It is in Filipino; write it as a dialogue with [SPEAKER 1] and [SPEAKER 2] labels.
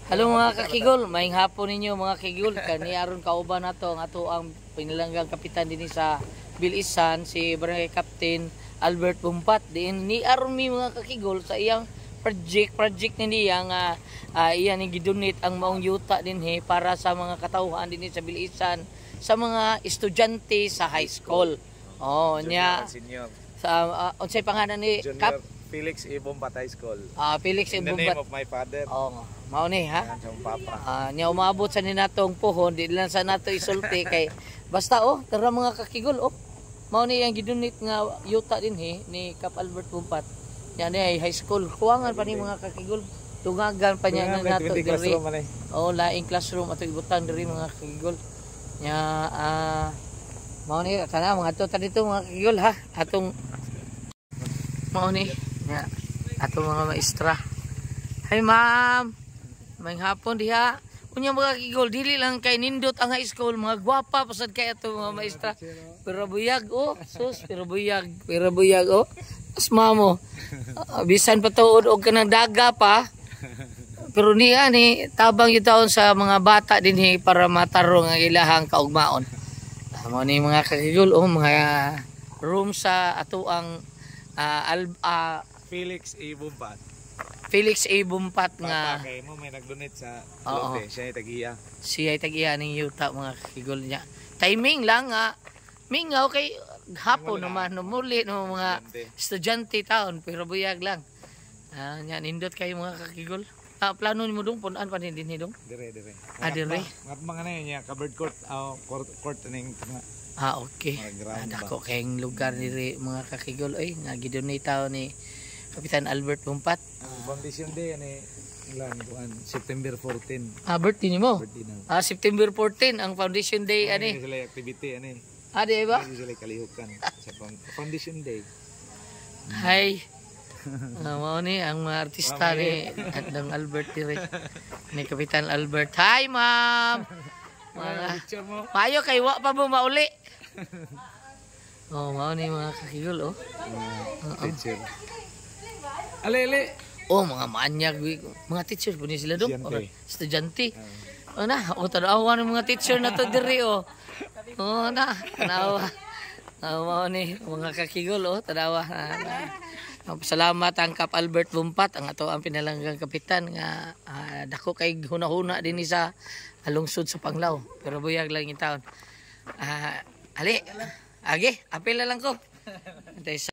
[SPEAKER 1] Hello mga kakigol, maayong hapon ninyo mga kakigol. Kani aron kauban nato ang ato ang pinalanggang kapitan dinhi sa Bilisan, si Barangay Captain Albert Bumpat. Diin ni aron mi mga kakigol sa iyang project niya nga iyan ni gidonate ang maong yuta dinhi para sa mga katawhan dinhi sa Bilisan, sa mga estudyante sa high school. Oh, nya sa unsay pangalan ni Cap
[SPEAKER 2] Felix E. Bumpat High School.
[SPEAKER 1] Felix E. Bumpat.
[SPEAKER 2] In the name of my father.
[SPEAKER 1] Oh, mao ni ha.
[SPEAKER 2] Papa.
[SPEAKER 1] Nya umabot sa ninatong puhon, di lang sa nato isulti kay basta tara mga kakigol Mao ni ang gidunit nga yuta dinhi ni Cap Albert Bumpat. Nya ni high school. Kuwangan pa ni mga kakigol. Tungagan pa niya na nato diri. Laing classroom ato ibutang diri mga kakigol. Nya mao ni kana mga to dito mga kakigol ha. Atong mao ni nya ato mga maestra. Hi ma'am. May hapon diha. Unya mga kakigol dili lang kay nindot ang high school, mga gwapa pasad kay ato mga maestra. Pero buyag sus, pero buyag As mamo. Bisan pa tuod og kanang daga pa. Pero niya ni tabang yung taon sa mga bata dinhi para matarong ang ilahang kaugmaon. Mao ni mga kakigol mga room sa ato ang
[SPEAKER 2] Felix E. Bumpat.
[SPEAKER 1] Felix E. Bumpat nga.
[SPEAKER 2] Kay mo may nag-donate sa lote. Siya ay tag-iya.
[SPEAKER 1] Siya ay tag-iya ning yuta mga kakigol niya. Timing lang nga. Mingaw kay hapon naman muli no mga estudyante taon pero buyag lang. Nya nindot kay mga kakigol. Plano nimo dong punan pa din dong?
[SPEAKER 2] Dire.
[SPEAKER 1] Dire.
[SPEAKER 2] Mga na niya covered court court ning
[SPEAKER 1] okay. Dako kayong lugar diri mga kakigol nga gidonate taon ni Kapitan Albert Bumpat.
[SPEAKER 2] Foundation Day ani ilan buwan September 14.
[SPEAKER 1] Birthday nimo? September 14 ang Foundation Day ani.
[SPEAKER 2] Sila activity ani.
[SPEAKER 1] Di ba?
[SPEAKER 2] Sila kalihukan sa Foundation Day.
[SPEAKER 1] Hi. Mao ni ang mga artista ni Adang Albert dire. Ni Kapitan Albert. Hi ma'am. Payo kay wa pa mo mauli. Mao ni mga kakigol
[SPEAKER 2] Teacher. Ale.
[SPEAKER 1] Mga maanyag mga teachers po ni sila dong. Estudyante. Tanawa ng mga teacher na to diri tanawa. Mao ni mga kakigol tanawa. Salamat ang Cap Albert Bumpat ang ato ang pinalanggang kapitan nga dako kay hunahuna dinhi sa lungsod sa Panglao pero buyag lang yung taon. Ali, apil na lang ko.